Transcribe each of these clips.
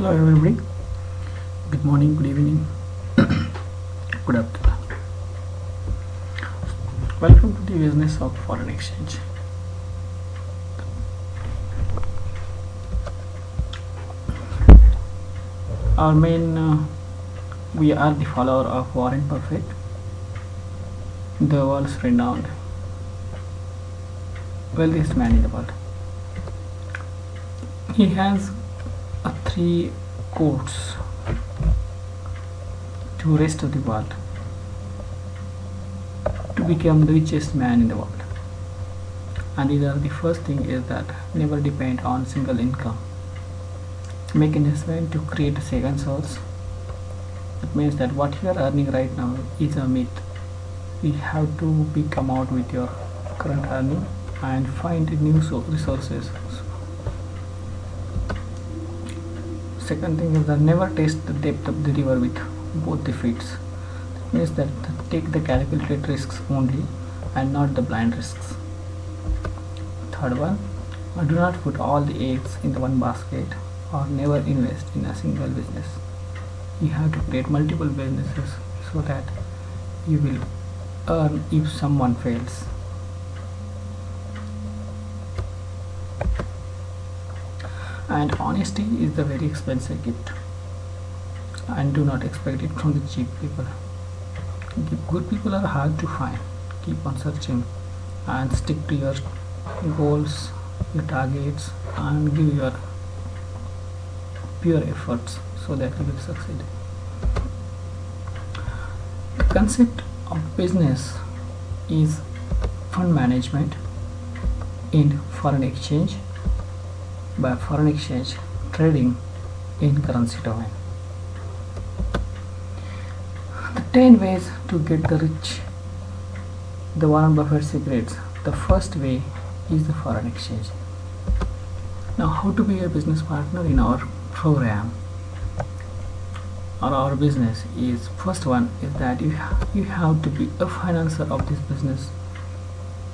Hello everybody, good morning, good evening, good afternoon. Welcome to the business of foreign exchange. Our main, we are the follower of Warren Buffett, the world's renowned wealthiest man in the world. He has three quotes to rest of the world to become the richest man in the world, and either the first thing is that never depend on single income, make investment to create a second source. It means that what you are earning right now is a myth. You have to come out with your current earning and find new resources. Second thing is that never taste the depth of the river with both the feet. That means that take the calculated risks only and not the blind risks. Third one, do not put all the eggs in the one basket or never invest in a single business. You have to create multiple businesses so that you will earn if someone fails. And honesty is the very expensive gift, and do not expect it from the cheap people. Good people are hard to find. Keep on searching and stick to your goals, your targets, and give your pure efforts so that you will succeed. The concept of business is fund management in foreign exchange, by foreign exchange trading in currency domain. The 10 ways to get the rich, the Warren Buffett secrets. The first way is the foreign exchange. Now, how to be a business partner in our program or our business is, first one is that you have to be a financer of this business,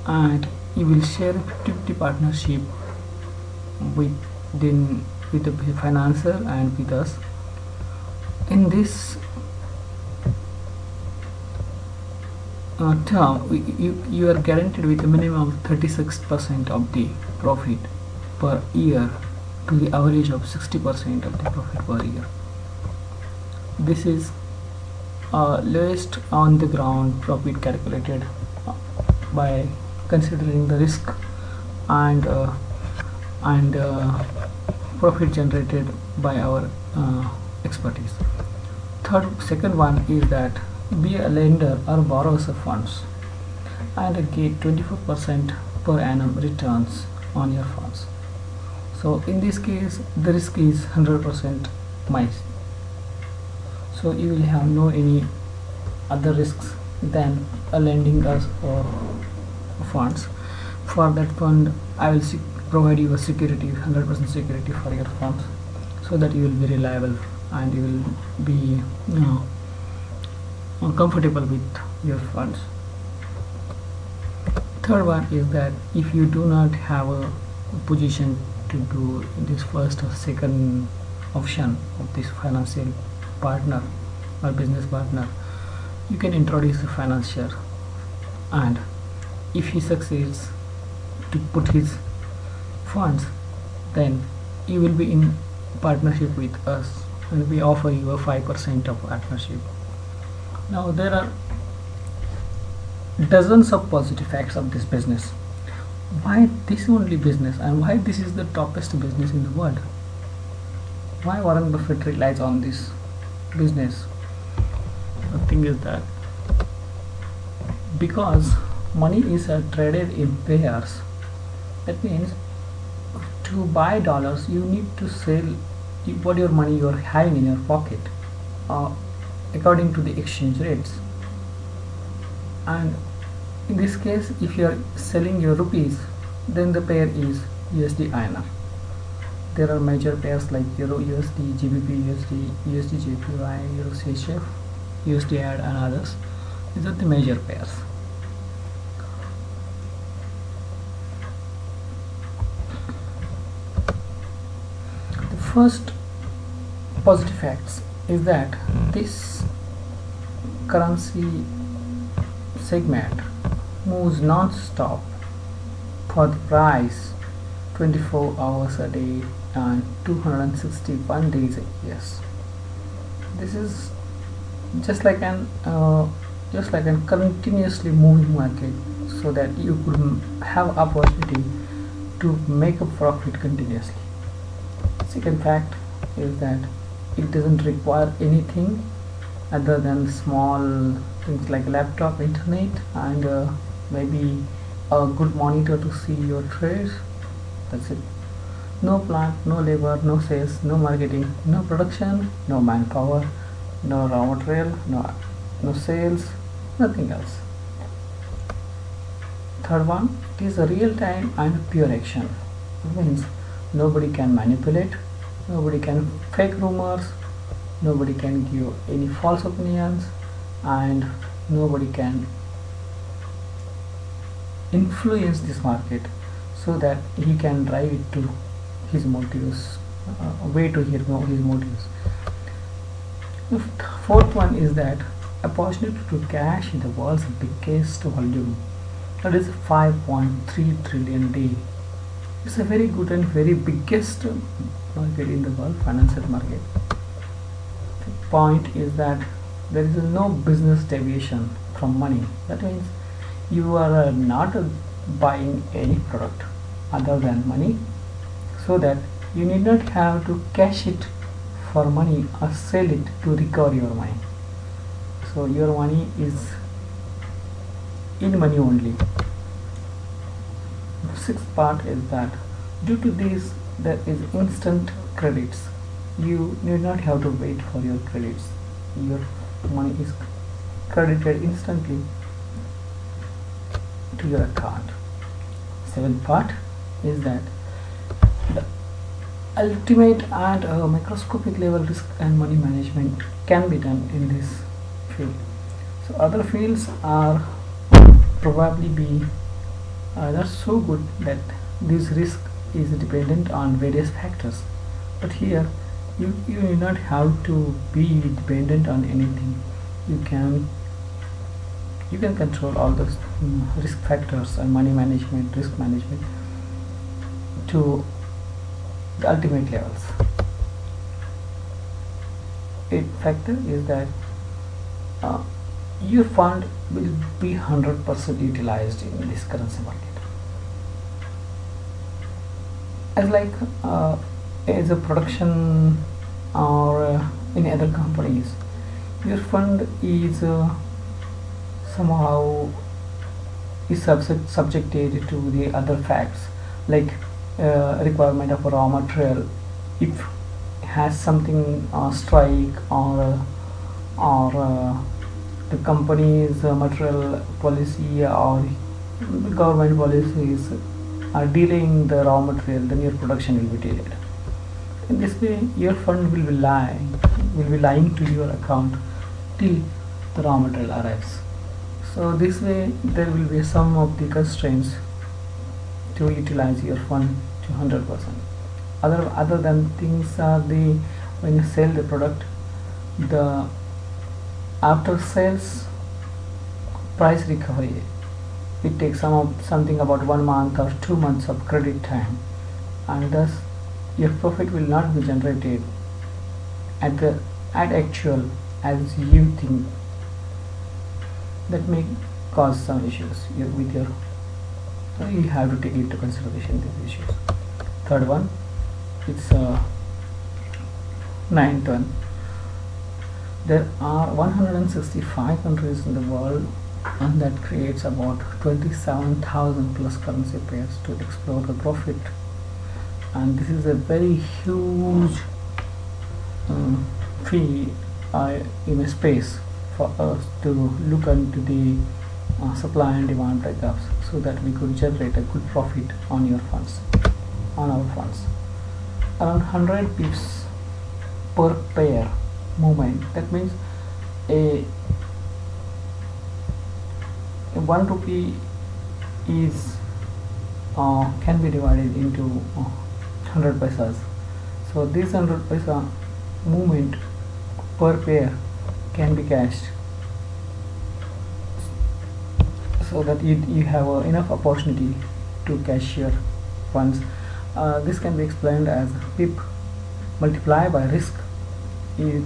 and you will share a 50-50 partnership with the financer and with us. In this term, you are guaranteed with a minimum of 36% of the profit per year to the average of 60% of the profit per year. This is lowest on the ground profit calculated by considering the risk and profit generated by our expertise. Second one is that be a lender or borrowers of funds and get 24% per annum returns on your funds. So in this case, the risk is 100% mine. So you will have no any other risks than lending us or funds. For that fund, I will provide you a security, 100% security for your funds, so that you will be reliable and you will be comfortable with your funds. Third one is that if you do not have a position to do this first or second option of this financial partner or business partner, you can introduce a financier, and if he succeeds to put his funds, then you will be in partnership with us and we offer you a 5% of partnership. Now there are dozens of positive facts of this business. Why this only business, and why this is the toppest business in the world? Why Warren Buffett relies on this business? The thing is that because money is traded in pairs. That means to buy dollars, you need to sell what your money you are having in your pocket according to the exchange rates. And in this case, if you are selling your rupees, then the pair is USD INR. There are major pairs like Euro USD, GBP USD, USD JPY, Euro CHF, USD AD, and others. These are the major pairs. The first positive facts is that this currency segment moves non-stop for the price 24 hours a day and 261 days a year. This is just like an continuously moving market, so that you could have opportunity to make a profit continuously. Second fact is that it doesn't require anything other than small things like laptop, internet, and maybe a good monitor to see your trades. That's it. No plant, no labor, no sales, no marketing, no production, no manpower, no raw material, no sales, nothing else. Third one, it is a real time and pure action. It means nobody can manipulate, nobody can fake rumors, nobody can give any false opinions, and nobody can influence this market so that he can drive it to his motives, way to his motives. The fourth one is that opportunity to cash in the world's biggest volume, that is 5.3 trillion day. It's a very good and very biggest market in the world, financial market. The point is that there is no business deviation from money. That means you are not buying any product other than money, so that you need not have to cash it for money or sell it to recover your money. So your money is in money only. The sixth part is that due to this there is instant credits. You need not have to wait for your credits. Your money is credited instantly to your account. Seventh part is that the ultimate and microscopic level risk and money management can be done in this field. So other fields are probably be not so good, that this risk is dependent on various factors, but here you need not have to be dependent on anything. You can control all those risk factors and money management, risk management to the ultimate levels. Eighth factor is that your fund will be 100% utilized in this currency market. As a production or any other companies, your fund is somehow is subjected to the other facts, like requirement of a raw material. If has something strike or the company's material policy or the government policies are delaying the raw material, then your production will be delayed. In this way, your fund will be lying to your account till the raw material arrives. So this way, there will be some of the constraints to utilize your fund to 100%. Other than things are when you sell the product, the after sales price recovery, it takes something about 1 month or 2 months of credit time, and thus your profit will not be generated at actual as you think. That may cause some issues with your. You have to take into consideration these issues. Third one, it's ninth one. There are 165 countries in the world, and that creates about 27,000 plus currency pairs to explore the profit. And this is a very huge fee in a space for us to look into the supply and demand breakups, so that we could generate a good profit on our funds. Around 100 pips per pair movement. That means a 1 rupee is can be divided into 100 paisas. So this 100 paisa movement per pair can be cashed, so that you have enough opportunity to cash your funds. This can be explained as pip multiply by risk. It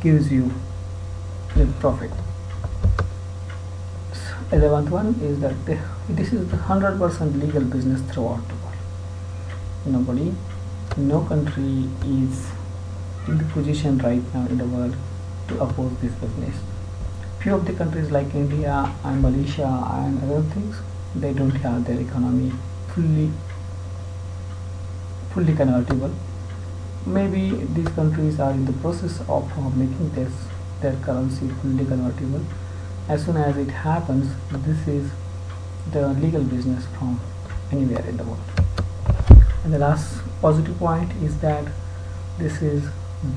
gives you the profit. 11th one is that this is the 100% legal business throughout the world. No country is in the position right now in the world to oppose this business. Few of the countries like India and Malaysia and other things, they don't have their economy fully convertible. Maybe these countries are in the process of making their currency fully convertible. As soon as it happens, this is the legal business from anywhere in the world. And the last positive point is that this is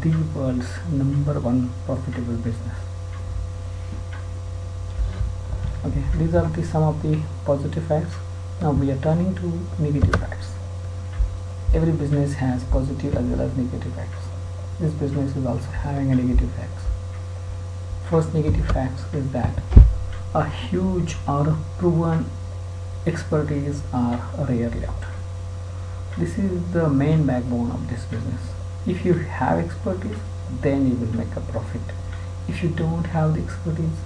the world's #1 profitable business. Okay, these are some of the positive facts. Now we are turning to negative facts. Every business has positive as well as negative facts. This business is also having a negative facts. First negative facts is that a huge or proven expertise are rarely out. This is the main backbone of this business. If you have expertise, then you will make a profit. If you don't have the expertise,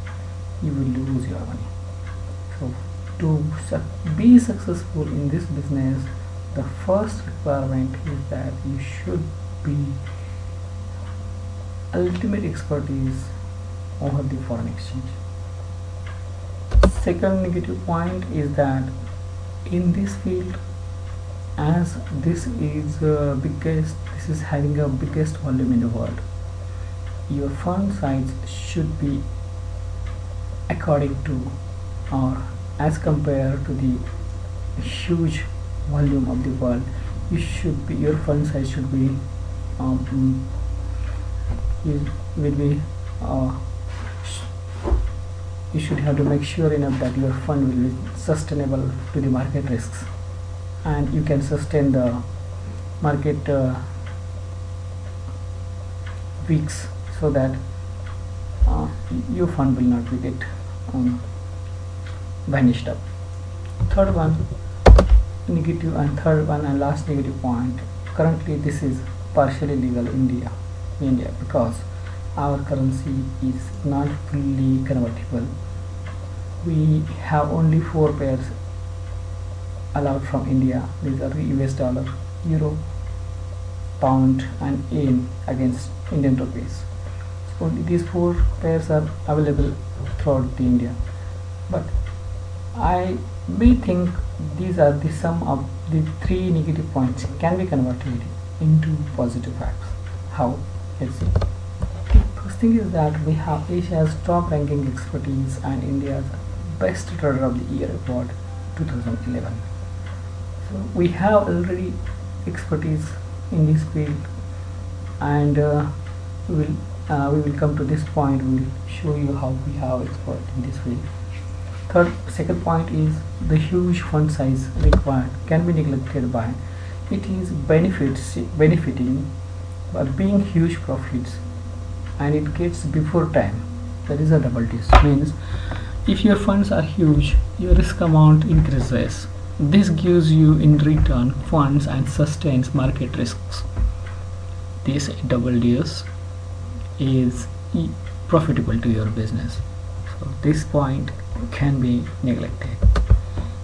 you will lose your money. So to be successful in this business, the first requirement is that you should be ultimate expertise over the foreign exchange. Second negative point is that in this field, as this is having a biggest volume in the world, your fund size should be according to or as compared to the huge volume of the world. Your fund size should be you should have to make sure enough that your fund will be sustainable to the market risks, and you can sustain the market weeks, so that your fund will not be get vanished up. Third one and last negative point. Currently this is partially legal in India because our currency is not fully convertible. We have only 4 pairs allowed from India. These are the US dollar, euro, pound and yen against Indian rupees. So only these 4 pairs are available throughout the India. But we think these are the sum of the 3 negative points can be converted into positive facts. How? Let's see. The first thing is that we have Asia's top ranking expertise and India's best trader of the year award 2011. So we have already expertise in this field, and we will come to this point. We will show you how we have expert in this field. Second point is the huge fund size required can be neglected by it is benefiting by being huge profits, and it gets before time. That is a double twist. Means if your funds are huge, your risk amount increases. This gives you in return funds and sustains market risks. This double deuce is profitable to your business. So this point can be neglected.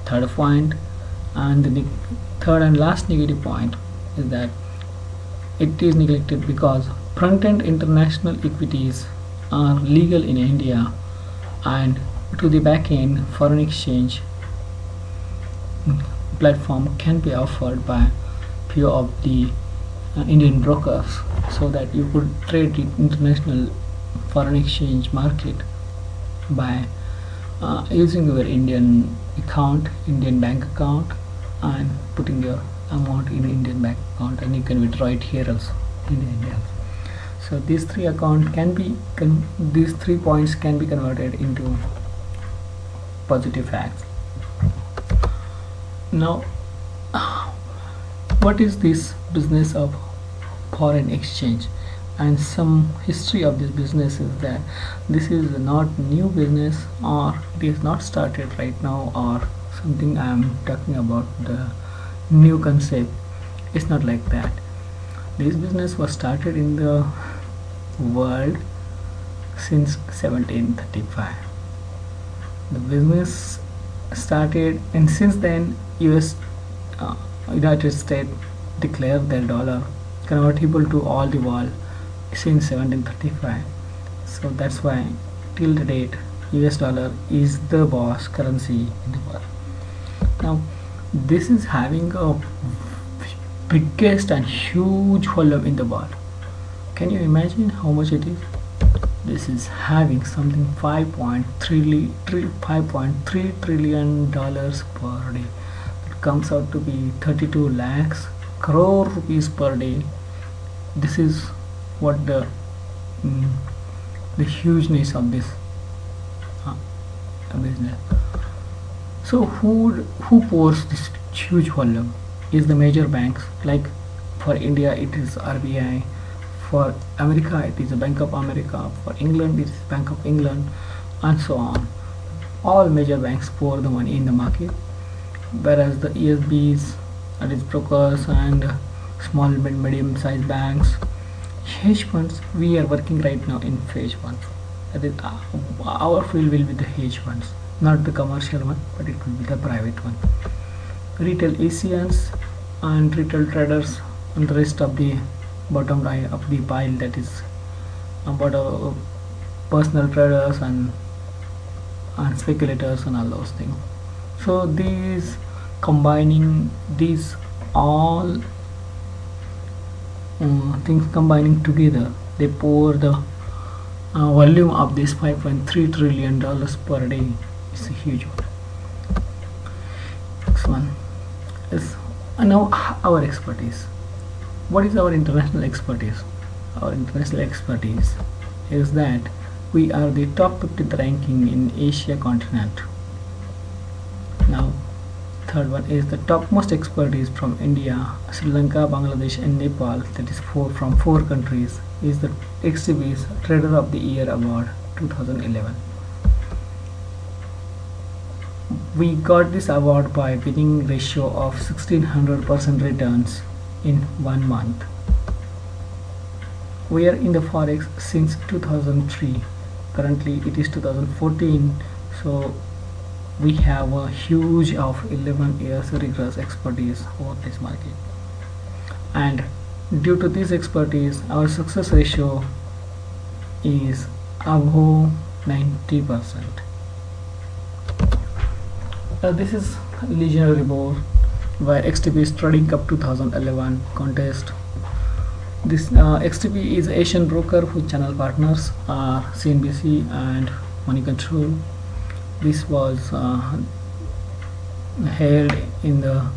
Third point, and the third and last negative point is that it is neglected because front-end international equities are legal in India, and to the back-end foreign exchange platform can be offered by few of the Indian brokers, so that you could trade the international foreign exchange market by using your Indian bank account, and putting your amount in Indian bank account, and you can withdraw it here also in India. So these 3 points can be converted into positive facts. Now, what is this business of foreign exchange. And some history of this business is that this is not new business, or it is not started right now, or something I am talking about the new concept. It's not like that. This business was started in the world since 1735. The business started, and since then US United States declared their dollar convertible to all the world since 1735. So that's why till the date US dollar is the boss currency in the world. Now this is having a biggest and huge volume in the world. Can you imagine how much it is? This is having something 5.3 trillion dollars per day. It comes out to be 32 lakhs crore rupees per day. This is what the hugeness of this business. So who pours this huge volume? Is the major banks, like for India it is RBI, for America it is the Bank of America, for England it is Bank of England, and so on. All major banks pour the money in the market, whereas the ESBs, that is brokers, and small and medium sized banks, hedge funds, we are working right now in hedge funds. That is our field will be the hedge funds, not the commercial one, but it will be the private one. Retail Asians and retail traders and the rest of the bottom line of the pile, that is about personal traders and speculators and all those things. So these combining these all things combining together, they pour the volume of this 5.3 trillion dollars per day. It's a huge one. Next one is now our expertise. What is our international expertise? Our international expertise is that we are the top 50th ranking in Asia continent. Now third one is the topmost expertise from India, Sri Lanka, Bangladesh and Nepal, that is from four countries, is the XTB's Trader of the Year Award 2011. We got this award by winning ratio of 1600% returns in 1 month. We are in the forex since 2003. Currently it is 2014, so we have a huge of 11 years rigorous expertise over this market. And due to this expertise, our success ratio is above 90%. This is legendary board where XTB is Trading Cup 2011 contest. This XTB is Asian broker whose channel partners are CNBC and Money Control. This was held in the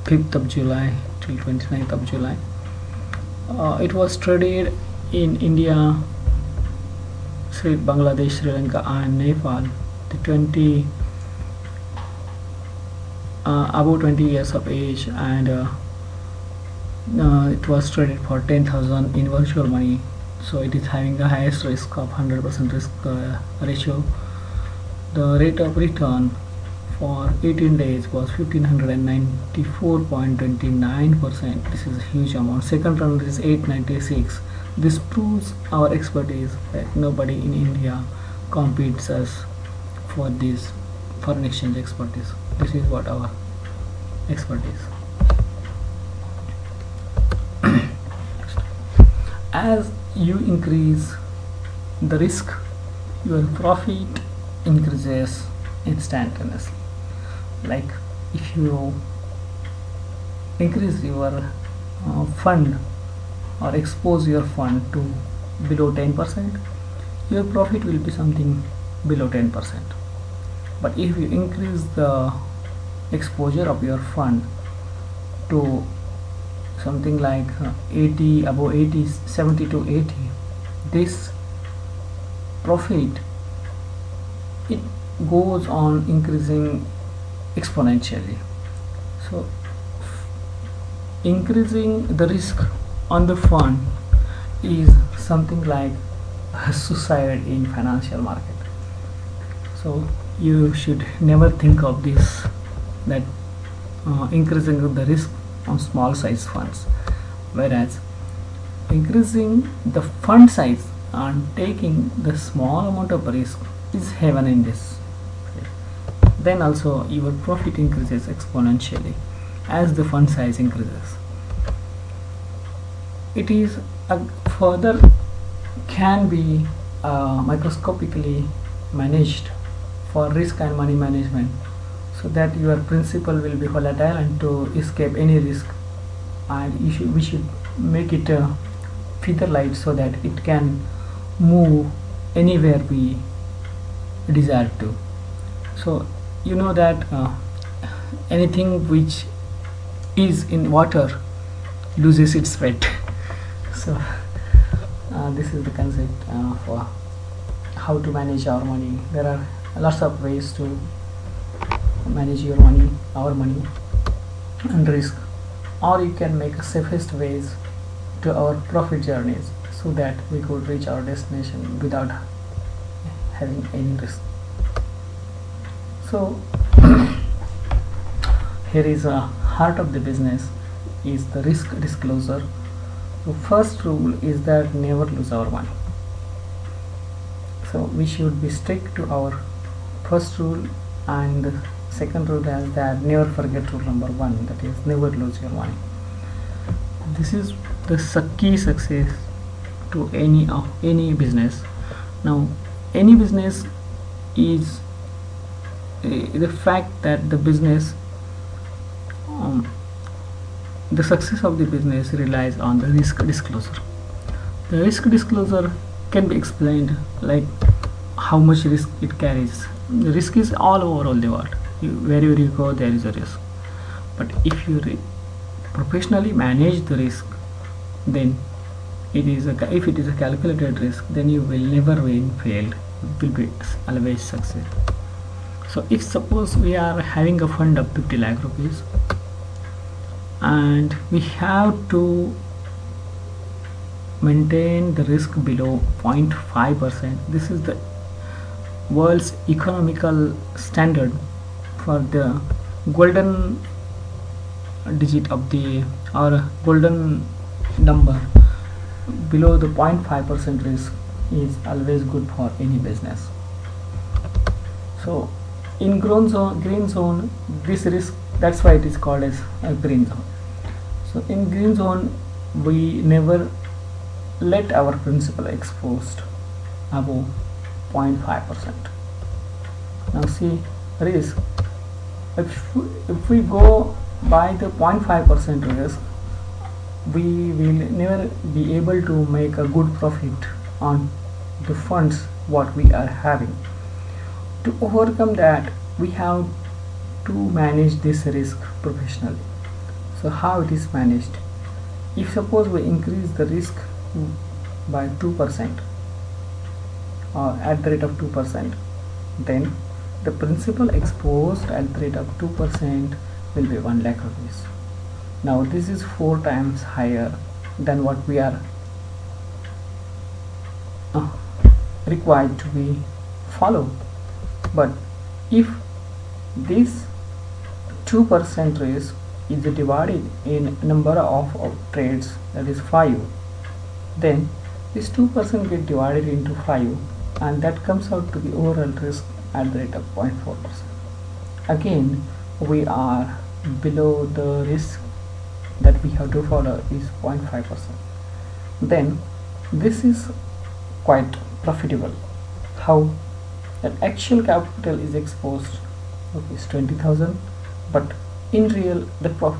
5th of July till 29th of July. It was traded in India, Bangladesh, Sri Lanka and Nepal. The above 20 years of age, and it was traded for 10,000 in virtual money, so it is having the highest risk of 100% risk ratio. The rate of return for 18 days was 1594.29%. This is a huge amount. Second round is 896. This proves our expertise that nobody in India competes us for this foreign exchange expertise. This is what our expertise. As you increase the risk, your profit increases instantaneously. Like if you increase your fund or expose your fund to below 10%, your profit will be something below 10%. But if you increase the exposure of your fund to something like 80, above 80, 70 to 80, this profit, it goes on increasing exponentially. So increasing the risk on the fund is something like suicide in financial market. So you should never think of this, that increasing the risk on small size funds, whereas increasing the fund size and taking the small amount of risk is heaven in this. Then also your profit increases exponentially as the fund size increases. It is further can be microscopically managed for risk and money management, so that your principal will be volatile and to escape any risk, and we should make it feather light so that it can move anywhere we desire to. So you know that anything which is in water loses its weight. So this is the concept for how to manage our money. There are lots of ways to manage your money, our money, and risk, or you can make safest ways to our profit journeys, so that we could reach our destination without having any risk. So here is a heart of the business is the risk disclosure. The first rule is that never lose our money. So we should be strict to our first rule, and the second rule is that never forget rule number 1, that is never lose your money. This is the key success to any business. Now any business is the fact that the business the success of the business relies on the risk disclosure. The risk disclosure can be explained like how much risk it carries. The risk is all over the world. Wherever you go, there is a risk. But if you professionally manage the risk, then if it is a calculated risk, then you will never fail. It will be always success. So if suppose we are having a fund of 50 lakh rupees and we have to maintain the risk below 0.5%, this is the world's economical standard for the golden digit of the or golden number. Below the 0.5% risk is always good for any business. So in green zone, this risk, that's why it is called as a green zone. So in green zone, we never let our principal exposed above 0.5%. Now see, risk, if we go by the 0.5% risk, we will never be able to make a good profit on the funds what we are having. To overcome that, we have to manage this risk professionally. So how it is managed? If suppose we increase the risk by 2% or at the rate of 2%, then the principal exposed at the rate of 2% will be 1 lakh rupees. Now this is 4 times higher than what we are required to be followed. But if this 2% risk is divided in number of trades, that is 5, then this 2% get divided into 5, and that comes out to the overall risk at the rate of 0.4%. Again, we are below the risk that we have to follow is 0.5%. Then this is quite profitable. How? That actual capital is exposed is 20,000, but in real the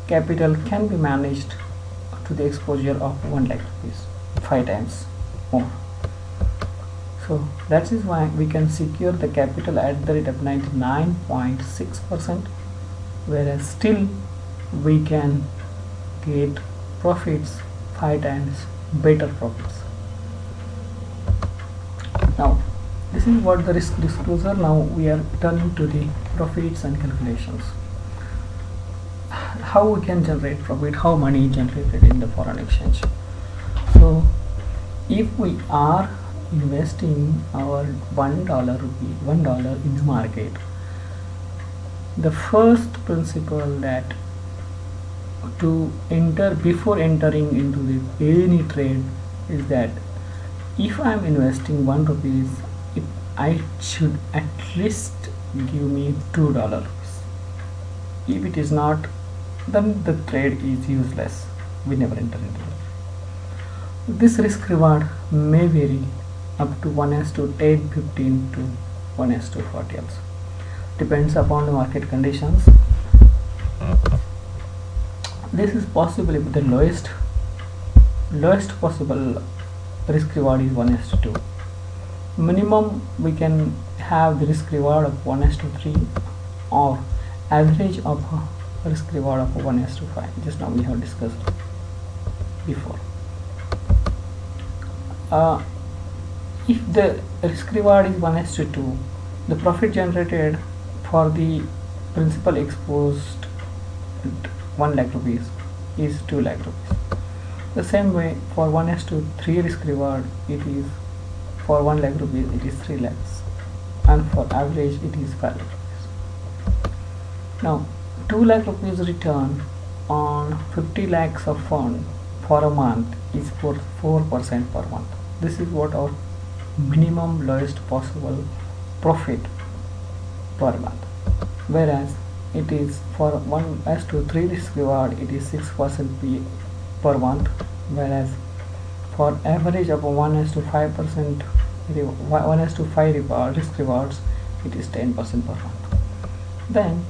capital can be managed to the exposure of 1 lakh rupees, 5 times more. So that is why we can secure the capital at the rate of 99.6%, whereas still we can get profits 5 times better profits. Now this is what the risk disclosure. Now we are turning to the profits and calculations. how we can generate profit, how money is generated in the foreign exchange. So if we are investing our $1 in the market, the first principle that to enter before entering into any trade is that if I am investing ₹1, I should at least give me $2. If it is not, then the trade is useless. We never enter into it. This risk reward may vary up to 1:10, 15 to 1:40 also. Depends upon the market conditions. This is possibly the lowest possible risk reward is 1:2. Minimum we can have the risk reward of 1:3, or average of risk reward of 1:5. Just now we have discussed before. If the risk reward is 1:2, the profit generated for the principal exposed 1 lakh rupees is 2 lakh rupees. The same way for 1:3 risk reward, it is for 1 lakh rupees it is 3 lakhs, and for average it is 5 lakh rupees. Now 2 lakh rupees return on 50 lakhs of fund for a month is for 4% per month. This is what our minimum lowest possible profit per month, whereas it is for 1:3 risk reward it is 6% per month, whereas for average of 1:5% 1:5 risk rewards it is 10% per month. Then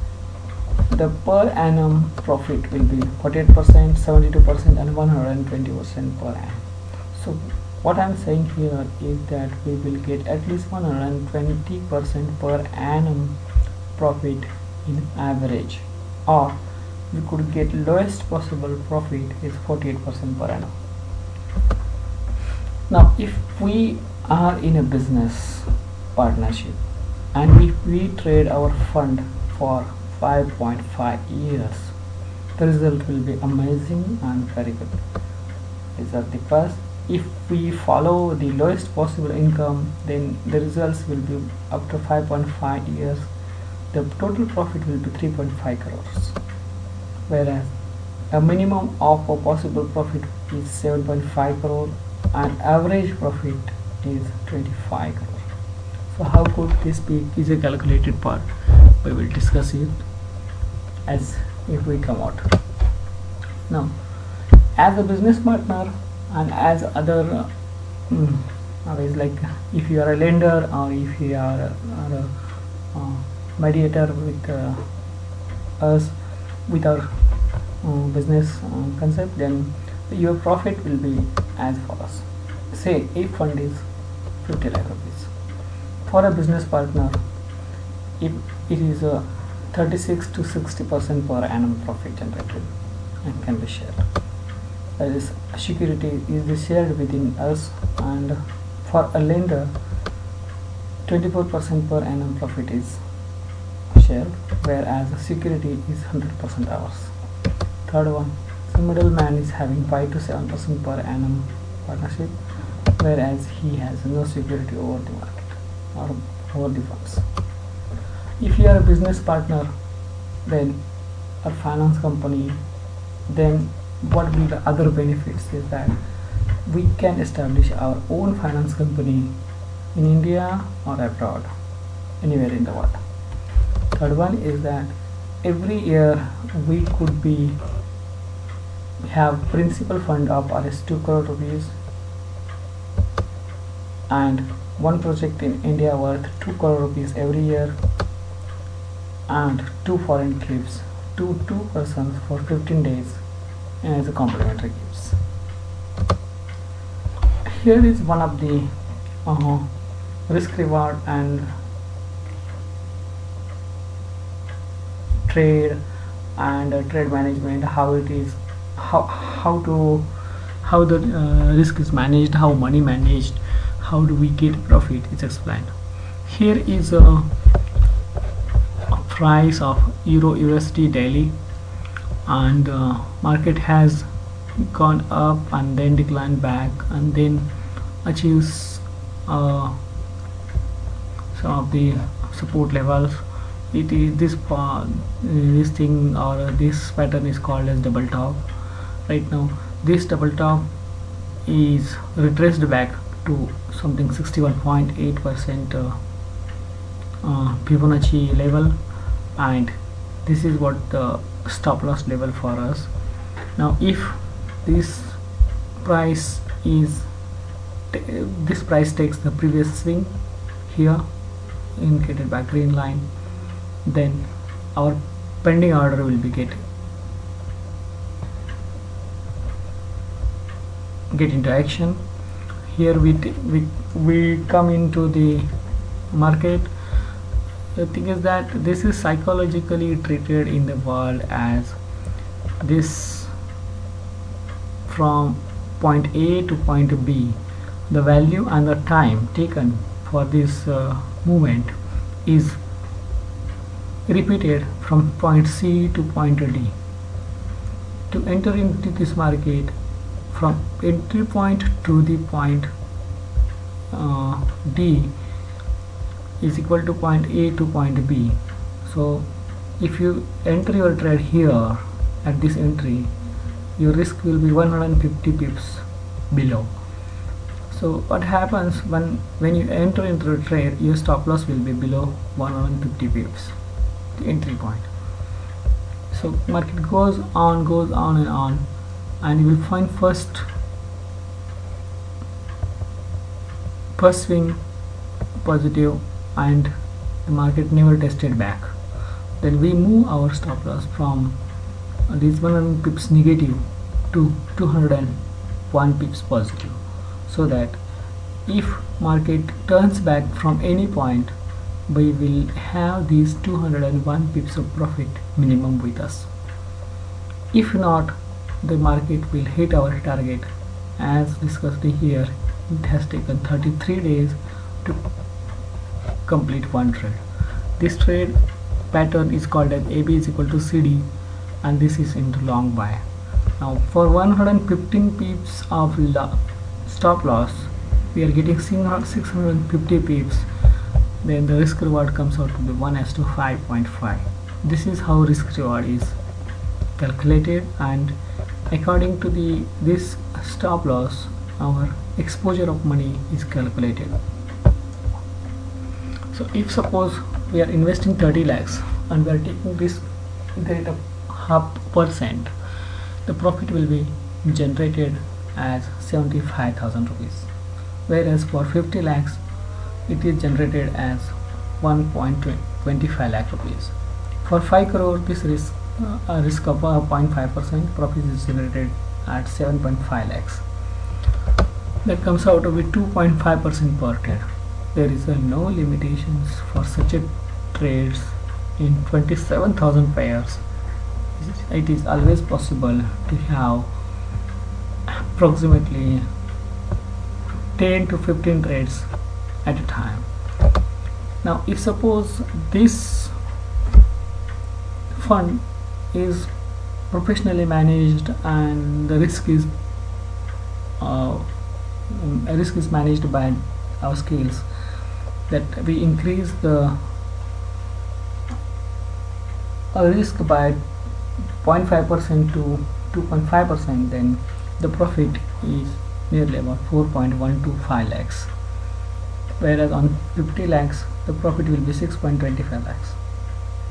the per annum profit will be 48%, 72% and 120% per annum. So what I am saying here is that we will get at least 120% per annum profit in average, or we could get lowest possible profit is 48% per annum. Now if we are in a business partnership and if we trade our fund for 5.5 years, the result will be amazing and very good. These are the first. If we follow the lowest possible income, then the results will be after 5.5 years the total profit will be 3.5 crores, whereas a minimum of a possible profit is 7.5 crore and average profit is 25 crore. So how could this be? Is a calculated part. We will discuss it as if we come out. Now as a business partner and as other ways, like if you are a lender or if you are a mediator with us with our business concept, then your profit will be as follows. Say if fund is 50 lakh rupees. For a business partner, if it is a 36 to 60% per annum profit generated and can be shared. That is, security is shared within us, and for a lender 24% per annum profit is shared, whereas security is 100% ours. Third one, the middleman is having 5 to 7% per annum partnership, whereas he has no security over the market or over the funds. If you are a business partner, then a finance company, then what will the other benefits is that we can establish our own finance company in India or abroad, anywhere in the world. Third one is that every year we could have principal fund of Rs 2 crore rupees and one project in India worth 2 crore rupees every year, and 2 foreign trips to 2 persons for 15 days as a complimentary gifts. Here is one of the risk reward and trade management, how it is, how the risk is managed, how money managed, how do we get profit is explained. Here is a price of Euro USD daily and market has gone up and then declined back and then achieves some of the support levels. It is this thing or this pattern is called as double top. Right now this double top is retraced back to something 61.8% Fibonacci level, and this is what the stop loss level for us. Now if this price is this price takes the previous swing here indicated by green line, then our pending order will be get into action. Here we come into the market. The thing is that this is psychologically treated in the world as this from point A to point B. The value and the time taken for this movement is repeated from point C to point D. To enter into this market, from entry point to the point D is equal to point A to point B. So if you enter your trade here at this entry, your risk will be 150 pips below. So what happens when you enter into a trade, your stop loss will be below 150 pips, the entry point. So market goes on and you will find first swing positive and the market never tested back. Then we move our stop loss from these 100 pips negative to 201 pips positive, so that if market turns back from any point, we will have these 201 pips of profit minimum with us. If not, the market will hit our target. As discussed here, it has taken 33 days to complete one trade. This trade pattern is called as AB is equal to CD, and this is into long buy. Now for 115 pips of stop loss, we are getting 650 pips. Then the risk reward comes out to be 1:5.5. This is how risk reward is calculated, and according to this stop loss, our exposure of money is calculated. So if suppose we are investing 30 lakhs and we are taking risk at the rate of 0.5%, the profit will be generated as 75,000 rupees, whereas for 50 lakhs it is generated as 1.25 lakh rupees. For 5 crore, this risk of 0.5% profit is generated at 7.5 lakhs. That comes out to be 2.5% per trade. There is no limitations for such a trades in 27,000 pairs. It is always possible to have approximately 10 to 15 trades at a time. Now if suppose this fund is professionally managed and the risk is managed by our skills, that we increase the risk by 0.5% to 2.5%, then the profit is nearly about 4.125 lakhs, whereas on 50 lakhs the profit will be 6.25 lakhs,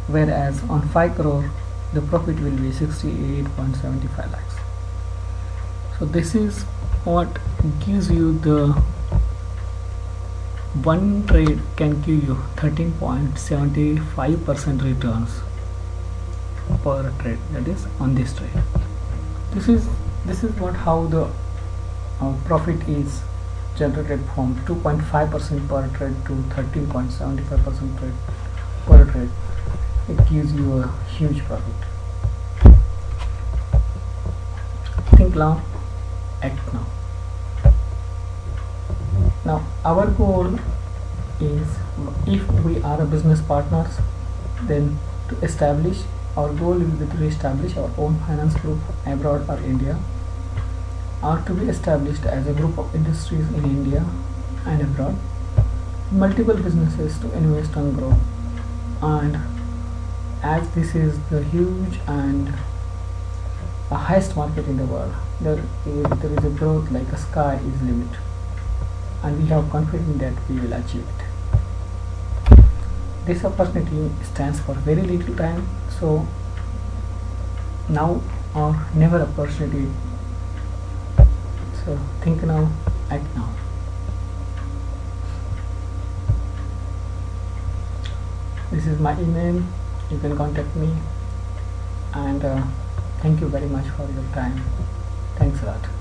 whereas on 5 crore the profit will be 68.75 lakhs. So this is what gives you the one trade can give you 13.75% returns per trade, that is on this trade. This is what how the profit is generated from 2.5% per trade to 13.75% trade per trade. It gives you a huge profit. Think now, act now. Now our goal is, if we are a business partners, then to establish Our goal will be to establish our own finance group abroad or India, or to be established as a group of industries in India and abroad, multiple businesses to invest and grow. And as this is the huge and the highest market in the world, there is a growth like a sky is limit, and we have confidence that we will achieve it. This opportunity stands for very little time, so now or never opportunity. So think now, act now. This is my email, you can contact me, and thank you very much for your time. Thanks a lot.